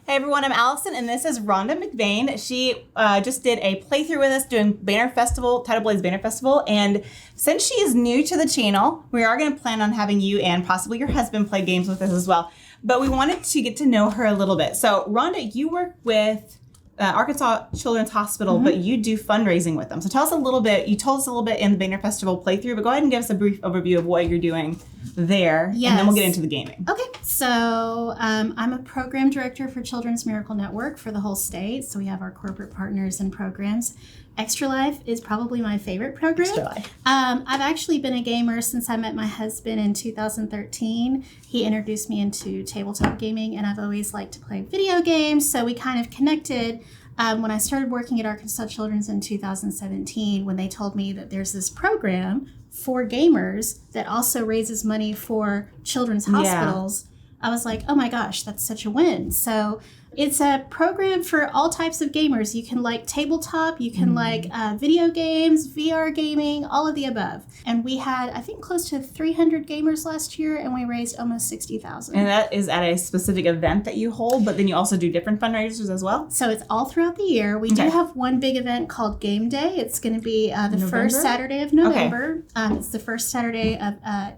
Hey everyone, I'm Allison, and this is Rhonda McVeigh. She just did a playthrough with us doing Banner Festival, Tidal Blaze Banner Festival, and since she is new to the channel, we are going to plan on having you and possibly your husband play games with us as well. But we wanted to get to know her a little bit. So Rhonda, you work with Arkansas Children's Hospital, but you do fundraising with them. So tell us a little bit. You told us a little bit in the Banner Festival playthrough, but go ahead and give us a brief overview of what you're doing there, and then we'll get into the gaming. Okay, so I'm a program director for Children's Miracle Network for the whole state. So we have our corporate partners and programs. Extra Life is probably my favorite program. Extra Life. I've actually been a gamer since I met my husband in 2013. He introduced me into tabletop gaming, and I've always liked to play video games. So we kind of connected when I started working at Arkansas Children's in 2017, when they told me that there's this program for gamers that also raises money for children's hospitals. I was like, oh my gosh, that's such a win. So it's a program for all types of gamers. You can like tabletop, you can like video games, VR gaming, all of the above. And we had, I think, close to 300 gamers last year, and we raised almost $60,000. And that is at a specific event that you hold, but then you also do different fundraisers as well? So it's all throughout the year. We do have one big event called Game Day. It's going to be the first Saturday of November. It's the first Saturday of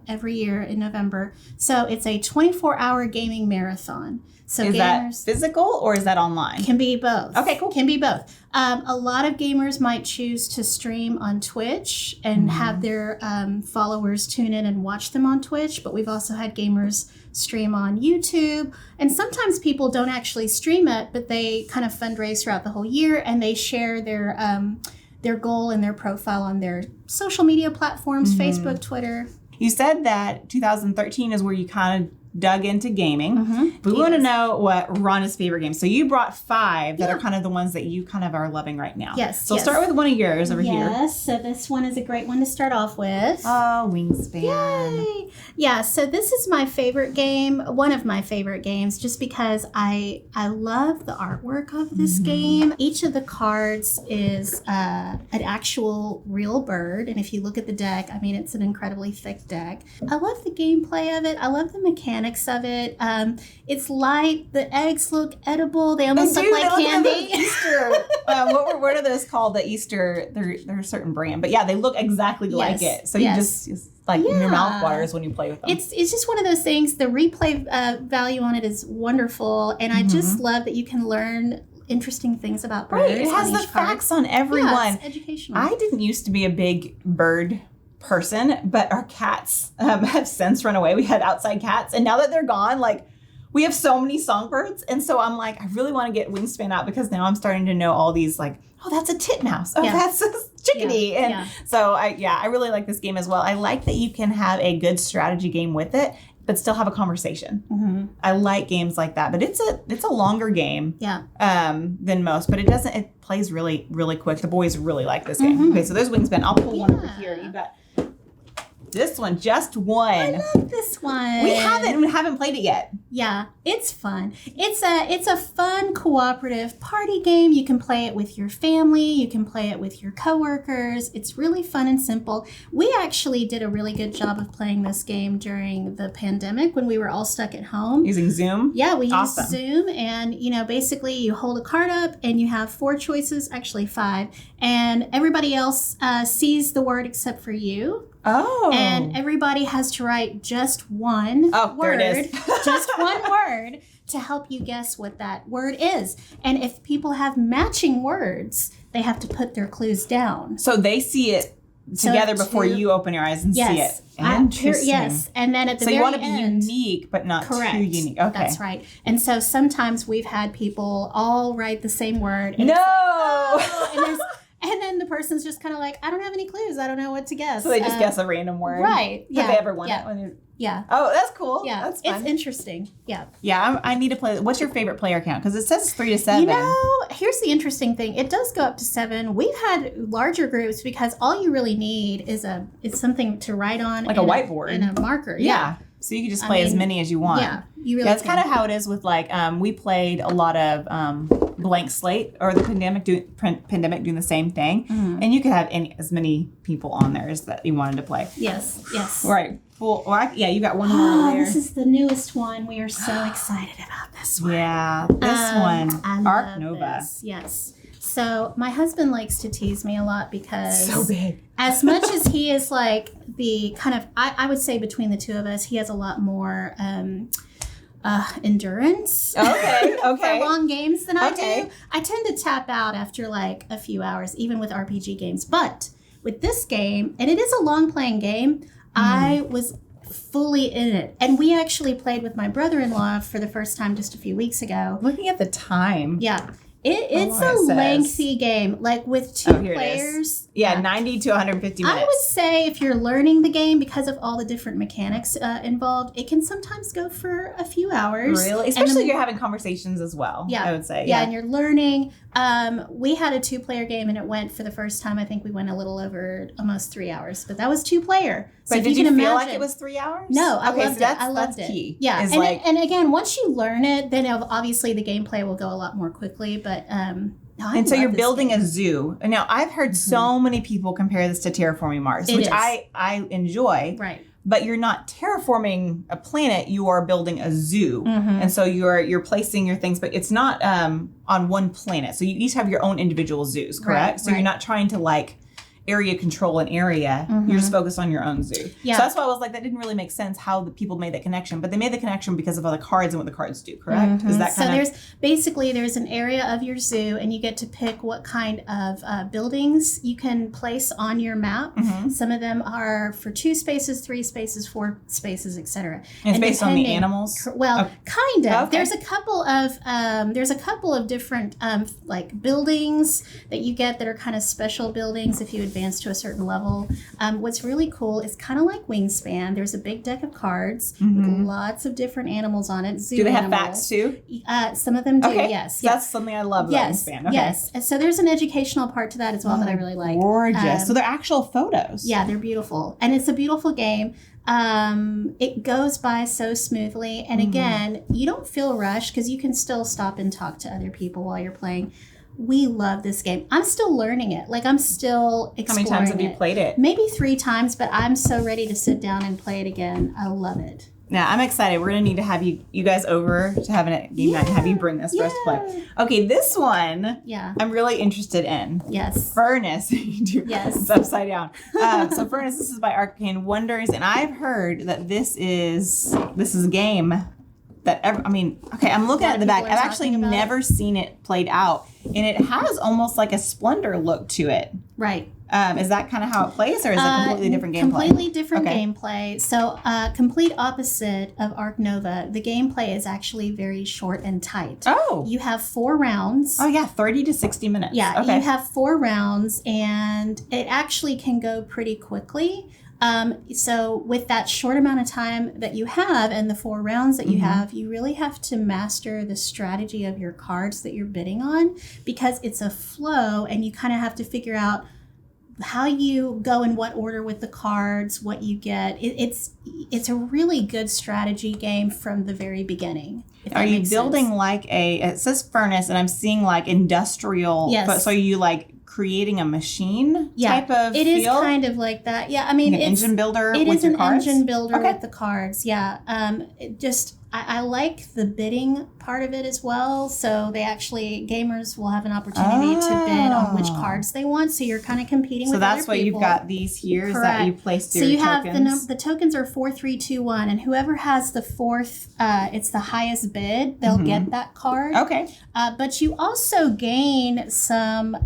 every year in November. So it's a 24-hour gaming marathon. So is gamers, that physical or is that online? Can be both. Okay, cool. Can be both. A lot of gamers might choose to stream on Twitch and have their followers tune in and watch them on Twitch, but we've also had gamers stream on YouTube. And sometimes people don't actually stream it, but they kind of fundraise throughout the whole year, and they share their goal and their profile on their social media platforms, Facebook, Twitter. You said that 2013 is where you kind of dug into gaming. We want to know what Rhonda's favorite games. So you brought 5 that are kind of the ones that you kind of are loving right now. Yes. So start with one of yours over here. Yes. So this one is a great one to start off with. Oh, Wingspan. Yay. Yeah. So this is my favorite game. One of my favorite games, just because I love the artwork of this game. Each of the cards is an actual real bird. And if you look at the deck, I mean, it's an incredibly thick deck. I love the gameplay of it. I love the mechanics of it. It's light. The eggs look edible. They almost look like candy. Easter. What are those called? The Easter. They're a certain brand, but yeah, they look exactly like it. So you just like your mouth waters when you play with them. It's just one of those things. The replay value on it is wonderful, and I just love that you can learn interesting things about birds. Right. It has the facts on every one. It's educational. I didn't used to be a big bird person, but our cats have since run away. We had outside cats, and now that they're gone, like, we have so many songbirds, and so I'm like, I really want to get Wingspan out, because now I'm starting to know all these, like, oh, that's a titmouse. Oh, that's a chickadee. And so I really like this game as well. I like that you can have a good strategy game with it, but still have a conversation. I like games like that, but it's a longer game than most, but it plays really, really quick. The boys really like this game. Okay, so there's Wingspan. I'll pull one over here. You got this one, just one. I love this one. We haven't played it yet. Yeah, it's fun. It's a fun cooperative party game. You can play it with your family. You can play it with your coworkers. It's really fun and simple. We actually did a really good job of playing this game during the pandemic when we were all stuck at home. Using Zoom? Yeah, we used Zoom, and basically you hold a card up and you have 4 choices, actually 5, and everybody else sees the word except for you. Oh. And everybody has to write just one word. There it is. Just one word to help you guess what that word is. And if people have matching words, they have to put their clues down. So they see it together before you open your eyes and see it. Interesting. Yes. And then at the very end. So you want to be unique, but not too unique. Okay. That's right. And so sometimes we've had people all write the same word. And no! It's like, oh, and then the person's just kind of like, I don't have any clues. I don't know what to guess. So they just guess a random word. Right. Yeah. Have they ever won it? Yeah. Oh, that's cool. Yeah. That's fun. It's interesting. Yeah. Yeah, I need to play. What's your favorite player count? Because it says it's 3 to 7. Here's the interesting thing. It does go up to 7. We've had larger groups because all you really need is something to write on. Like a whiteboard. And a marker. Yeah. So you can just play as many as you want. Yeah. You really That's kind of how it is with we played a lot of Blank Slate or the pandemic doing the same thing. And you could have as many people on there as that you wanted to play. Yes. Right. Well, you got one more over there. This is the newest one. We are so excited about this one. Yeah, this Ark Nova. This. Yes. So my husband likes to tease me a lot because So big. as much as he is like the kind of, I would say between the two of us, he has a lot more endurance Okay. for long games than I Okay. do. I tend to tap out after like a few hours, even with RPG games. But with this game, and it is a long playing game, I was fully in it. And we actually played with my brother-in-law for the first time just a few weeks ago. Looking at the time. Yeah. It's Oh, it a says. lengthy game, like with two Here it is. players. Yeah, 90 to 150 minutes. I would say if you're learning the game because of all the different mechanics involved, it can sometimes go for a few hours. Really? Especially if you're having conversations as well, Yeah. I would say. Yeah, and you're learning. We had a 2-player game and it went for the first time, I think we went a little over almost 3 hours, but that was 2-player. So But if did you you can feel imagine, like it was 3 hours? No, I okay, loved so it. I loved that's it. key. Yeah, is and, like, and again, once you learn it, then obviously the gameplay will go a lot more quickly. But and so you're building a zoo. And now I've heard so many people compare this to Terraforming Mars, which is. I enjoy. Right. But you're not terraforming a planet, you are building a zoo. Mm-hmm. And so you're placing your things, but it's not on one planet. So you each have your own individual zoos, correct? Right, so you're not trying to like area control an area. You're just focused on your own zoo. Yeah. So that's why I was like, that didn't really make sense how the people made that connection. But they made the connection because of all the cards and what the cards do, correct? Is that kind of... there's an area of your zoo and you get to pick what kind of buildings you can place on your map. Some of them are for 2 spaces, 3 spaces, 4 spaces, etc. And it's based on the animals? Well, kind of. Okay. There's a couple of different like buildings that you get that are kind of special buildings if you advance to a certain level. What's really cool is kind of like Wingspan. There's a big deck of cards with lots of different animals on it. Zoo Do they have animals. facts too? Some of them do, Okay. yes. That's something I love about Yes, Wingspan. Okay. yes. And so there's an educational part to that as well that I really like. Gorgeous. So they're actual photos. Yeah, they're beautiful. And it's a beautiful game. It goes by so smoothly. And again, you don't feel rushed because you can still stop and talk to other people while you're playing. We love this game. I'm still learning it. Like, I'm still exploring it. How many times have you played it? Maybe 3 times, but I'm so ready to sit down and play it again. I love it. Yeah, I'm excited. We're going to need to have you guys over to have a game night and have you bring this for us to play. Okay, this one I'm really interested in. Yes. Furnace. Yes. It's upside down. So Furnace, this is by Arcane Wonders, and I've heard that this is a game that I'm looking at the back. I've actually never seen it played out, and it has almost like a Splendor look to it. Right. Is that kind of how it plays, or is it completely different gameplay? Completely different gameplay. So, complete opposite of Ark Nova. The gameplay is actually very short and tight. Oh. You have 4 rounds. Oh, yeah, 30 to 60 minutes. Yeah, okay. you have 4 rounds, and it actually can go pretty quickly. So with that short amount of time that you have and the 4 rounds that you have, you really have to master the strategy of your cards that you're bidding on, because it's a flow and you kind of have to figure out how you go in what order with the cards, what you get. It's a really good strategy game from the very beginning. Are you building like it says furnace, and I'm seeing like industrial. Yes. So are you like creating a machine type of It is feel? kind of like that. Yeah, I mean, an engine builder It with is your an cards? engine builder Okay. with the cards. Yeah. I like the bidding part of it as well. So gamers will have an opportunity to bid on which cards they want. So you're kind of competing with other people. So that's why you've got these here, is that you place your So you tokens. have the tokens are 4, 3, 2, 1, and whoever has the 4th, it's the highest bid, they'll get that card. Okay. But you also gain some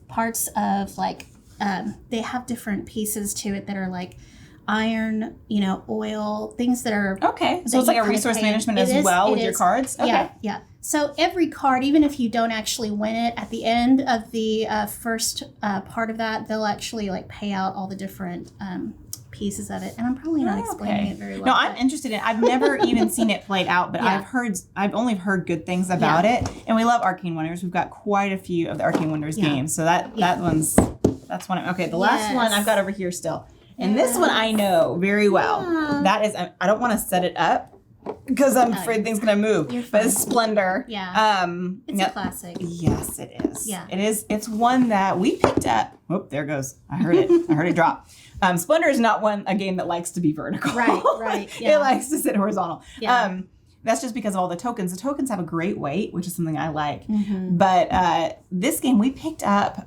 parts of like, they have different pieces to it that are like iron, oil, things that are... Okay. So it's like a resource management with your cards? Okay. Yeah. So every card, even if you don't actually win it, at the end of the first part of that, they'll actually like pay out all the different pieces of it. And I'm probably not explaining it very well. No, I'm interested in it. I've never even seen it played out, but I've only heard good things about it. And we love Arcane Wonders. We've got quite a few of the Arcane Wonders games. So that's one. Okay, the last one I've got over here still. And this one I know very well. Yeah. That is, I don't want to set it up because I'm afraid things going to move. But it's Splendor. Yeah. It's a classic. Yes, it is. Yeah. It is. It's one that we picked up. Oh, there it goes. I heard it. I heard it drop. Splendor is not a game that likes to be vertical. Right. Yeah. It likes to sit horizontal. Yeah. that's just because of all the tokens. The tokens have a great weight, which is something I like. But this game we picked up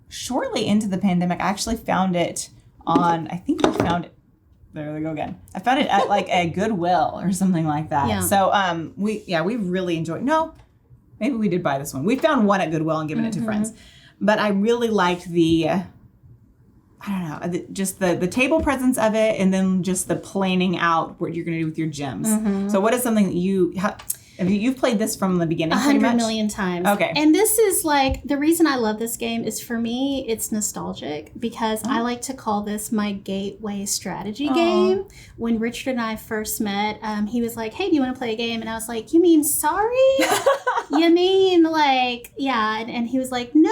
shortly into the pandemic. I actually found it I think we found it. There they go again. I found it at like a Goodwill or something like that. Yeah. So we really enjoyed. No, maybe we did buy this one. We found one at Goodwill and given it to friends. But I really liked the just the table presence of it, and then just the planning out what you're going to do with your gems. So what is something that you've played this from the beginning? 100 million times. Okay. And this is like, the reason I love this game is, for me, it's nostalgic, because I like to call this my gateway strategy game. When Richard and I first met, he was like, hey, do you want to play a game? And I was like, you mean sorry? You mean like, yeah. And he was like, no,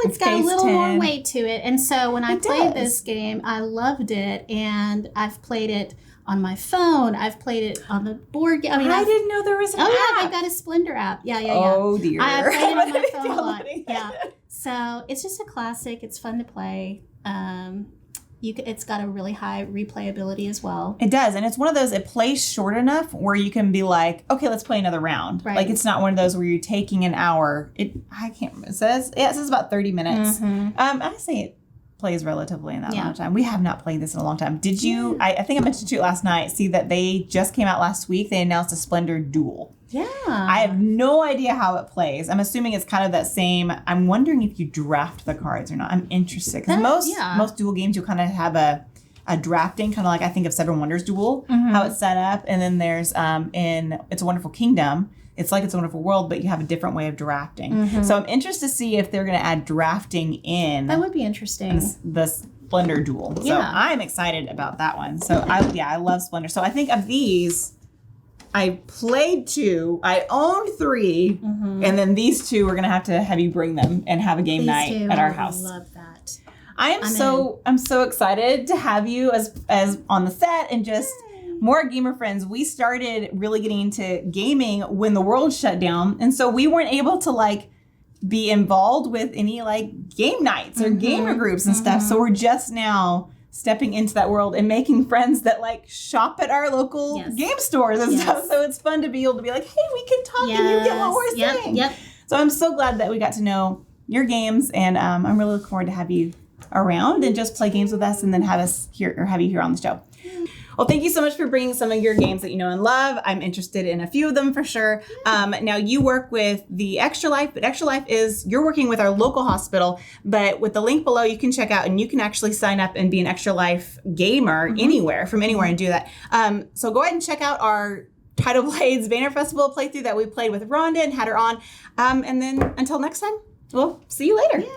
it's got a little more weight to it. And so when I played this game, I loved it. And I've played it on my phone. I've played it on the board game. I didn't know there was an app. Oh, yeah, I've got a Splendor app. Yeah. Oh, dear. I played it on my phone a lot. Yeah. So it's just a classic. It's fun to play. It's got a really high replayability as well. It does. And it's one of those, it plays short enough where you can be like, okay, let's play another round. Right. Like, it's not one of those where you're taking an hour. I can't remember. It says about 30 minutes. I say it plays relatively in that amount of time. We have not played this in a long time. Did you, I think I mentioned to you last night, see that they just came out last week. They announced a Splendor Duel. Yeah. I have no idea how it plays. I'm assuming it's kind of that same. I'm wondering if you draft the cards or not. I'm interested. Because most duel games, you'll kind of have a drafting, kind of like I think of Seven Wonders Duel, how it's set up. And then there's in It's a Wonderful Kingdom, it's like It's a Wonderful World, but you have a different way of drafting. So I'm interested to see if they're going to add drafting in. That would be interesting. The Splendor Duel. So I'm excited about that one. So I love Splendor. So I think of these, I played 2, I owned 3, and then these 2 we're going to have you bring them and have a game night at our house. I love that. I'm so excited to have you as on the set, and just more gamer friends. We started really getting into gaming when the world shut down, and so we weren't able to like be involved with any like game nights or gamer groups and stuff. So we're just now stepping into that world and making friends that like shop at our local game stores and stuff. So it's fun to be able to be like, hey, we can talk and you get what we're saying. So I'm so glad that we got to know your games, and I'm really looking forward to have you around and just play games with us, and then have you here on the show. Well, thank you so much for bringing some of your games that you know and love. I'm interested in a few of them for sure. Now, you work with the Extra Life, but Extra Life you're working with our local hospital, but with the link below, you can check out and you can actually sign up and be an Extra Life gamer from anywhere and do that. So go ahead and check out our Tidal Blades Banner Festival playthrough that we played with Rhonda and had her on. And then until next time, we'll see you later. Yay.